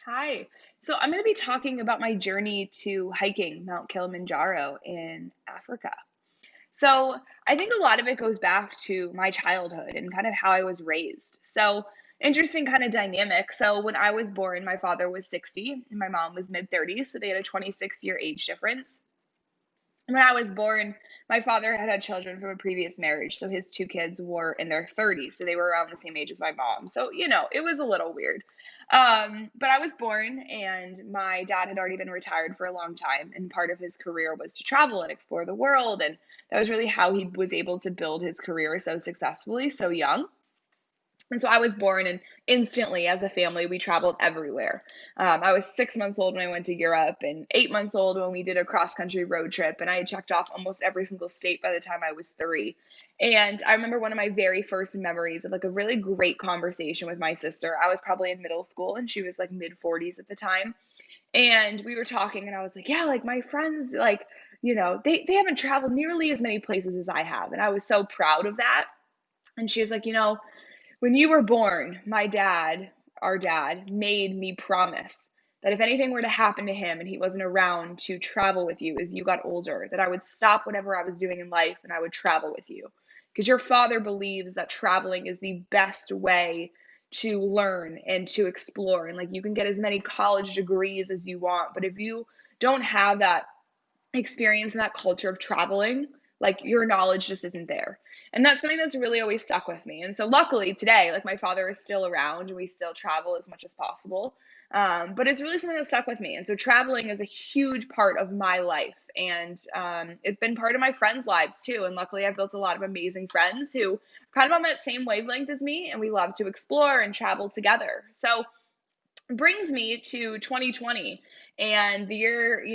Hi. So I'm going to be talking about my journey to hiking Mount Kilimanjaro in Africa. So I think a lot of it goes back to my childhood and kind of how I was raised. So interesting kind of dynamic. So when I was born, my father was 60 and my mom was mid 30s. So they had a 26-year age difference. When I was born, my father had had children from a previous marriage, so his two kids were in their 30s, so they were around the same age as my mom. So, it was a little weird. But I was born, and my dad had already been retired for a long time, and part of his career was to travel and explore the world, and that was really how he was able to build his career so successfully, so young. And so I was born, and instantly, as a family, we traveled everywhere. I was 6 months old when I went to Europe, and 8 months old when we did a cross country road trip. And I had checked off almost every single state by the time I was three. And I remember one of my very first memories of like a really great conversation with my sister. I was probably in middle school, and she was like mid 40s at the time. And we were talking, and I was like, yeah, like my friends, like, they haven't traveled nearly as many places as I have. And I was so proud of that. And she was like, when you were born, our dad, made me promise that if anything were to happen to him and he wasn't around to travel with you as you got older, that I would stop whatever I was doing in life and I would travel with you. Because your father believes that traveling is the best way to learn and to explore. And like you can get as many college degrees as you want, but if you don't have that experience and that culture of traveling, like your knowledge just isn't there. And that's something that's really always stuck with me. And so luckily today, like my father is still around and we still travel as much as possible. But it's really something that stuck with me. And so traveling is a huge part of my life. And it's been part of my friends' lives too. And luckily, I've built a lot of amazing friends who are kind of on that same wavelength as me. And we love to explore and travel together. So brings me to 2020 and the year,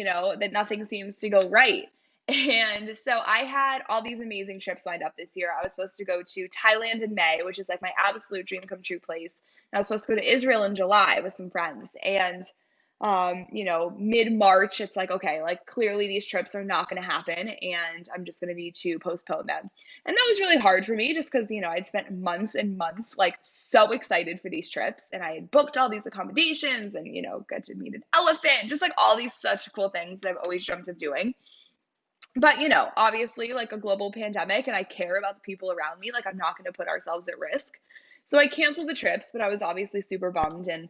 that nothing seems to go right. And so I had all these amazing trips lined up this year. I was supposed to go to Thailand in May, which is like my absolute dream come true place. And I was supposed to go to Israel in July with some friends. And mid-March, it's like, okay, like clearly these trips are not going to happen and I'm just going to need to postpone them. And that was really hard for me just because, I'd spent months and months like so excited for these trips and I had booked all these accommodations and, got to meet an elephant, just like all these such cool things that I've always dreamt of doing. But, obviously, like a global pandemic and I care about the people around me, like I'm not going to put ourselves at risk. So I canceled the trips, but I was obviously super bummed. And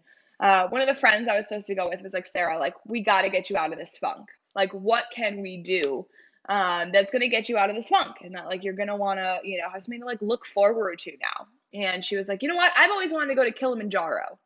one of the friends I was supposed to go with was like, Sarah, like, we got to get you out of this funk. Like, what can we do that's going to get you out of this funk? And that, like, you're going to want to, have something to like look forward to now. And she was like, you know what? I've always wanted to go to Kilimanjaro.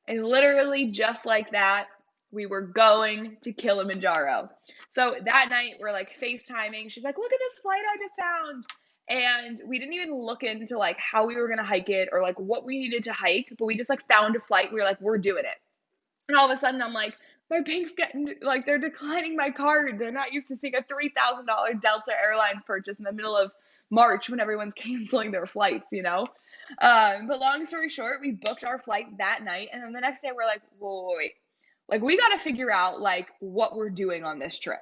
And literally just like that, we were going to Kilimanjaro. So that night we're like FaceTiming. She's like, look at this flight I just found. And we didn't even look into like how we were gonna hike it or like what we needed to hike, but we just like found a flight. We were like, we're doing it. And all of a sudden I'm like, my bank's getting like they're declining my card. They're not used to seeing a $3,000 Delta Airlines purchase in the middle of March when everyone's canceling their flights. But long story short, we booked our flight that night, and then the next day we're like, whoa, wait, like we got to figure out like what we're doing on this trip.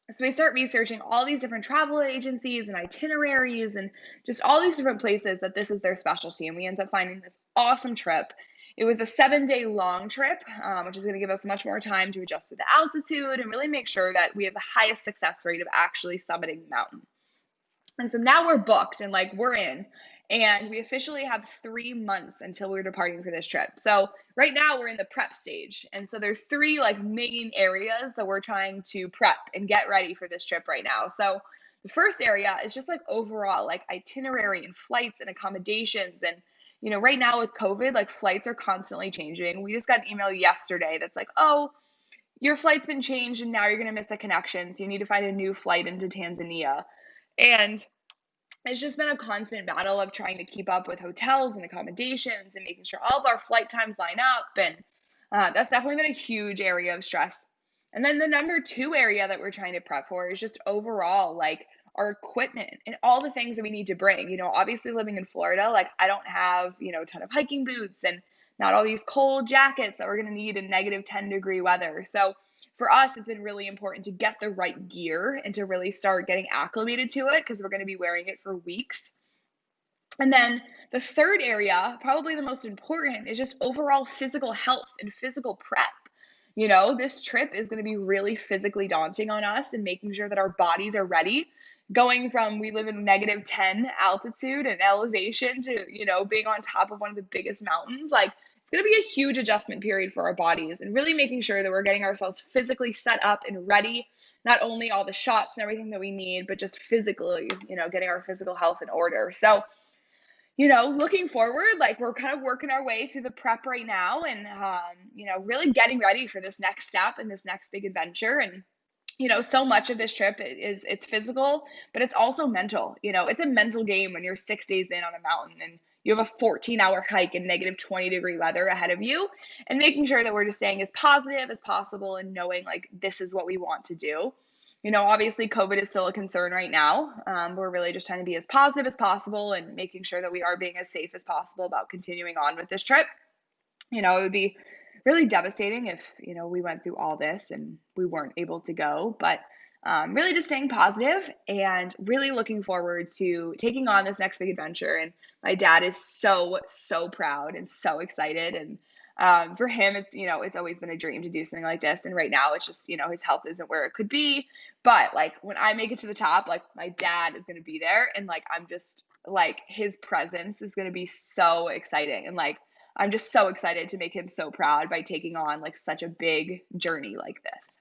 So we start researching all these different travel agencies and itineraries and just all these different places that this is their specialty. And we end up finding this awesome trip. It was a 7-day long trip, which is going to give us much more time to adjust to the altitude and really make sure that we have the highest success rate of actually summiting the mountain. And so now we're booked and like we're in. And we officially have 3 months until we're departing for this trip. So right now we're in the prep stage. And so there's three like main areas that we're trying to prep and get ready for this trip right now. So the first area is just like overall like itinerary and flights and accommodations. And right now with COVID, like flights are constantly changing. We just got an email yesterday that's like, oh, your flight's been changed and now you're going to miss the connection. So you need to find a new flight into Tanzania. And it's just been a constant battle of trying to keep up with hotels and accommodations and making sure all of our flight times line up. And that's definitely been a huge area of stress. And then the number two area that we're trying to prep for is just overall like our equipment and all the things that we need to bring. Obviously living in Florida, like I don't have, a ton of hiking boots and not all these cold jackets that we're going to need in negative 10-degree weather. So for us, it's been really important to get the right gear and to really start getting acclimated to it because we're going to be wearing it for weeks. And then The third area, probably the most important, is just overall physical health and physical prep. This trip is going to be really physically daunting on us and making sure that our bodies are ready. Going from we live in -10 altitude and elevation to, being on top of one of the biggest mountains, like it's going to be a huge adjustment period for our bodies and really making sure that we're getting ourselves physically set up and ready, not only all the shots and everything that we need, but just physically, getting our physical health in order. So, looking forward, like we're kind of working our way through the prep right now and, really getting ready for this next step and this next big adventure. And, so much of this trip it's physical, but it's also mental. It's a mental game when you're 6 days in on a mountain and you have a 14-hour hike in -20-degree weather ahead of you, and making sure that we're just staying as positive as possible and knowing like this is what we want to do. Obviously, COVID is still a concern right now. We're really just trying to be as positive as possible and making sure that we are being as safe as possible about continuing on with this trip. It would be really devastating if, we went through all this and we weren't able to go, but really just staying positive and really looking forward to taking on this next big adventure. And my dad is so, so proud and so excited. And for him, it's always been a dream to do something like this. And right now it's just, his health isn't where it could be. But like when I make it to the top, like my dad is going to be there. And like, I'm just like, his presence is going to be so exciting. And like, I'm just so excited to make him so proud by taking on like such a big journey like this.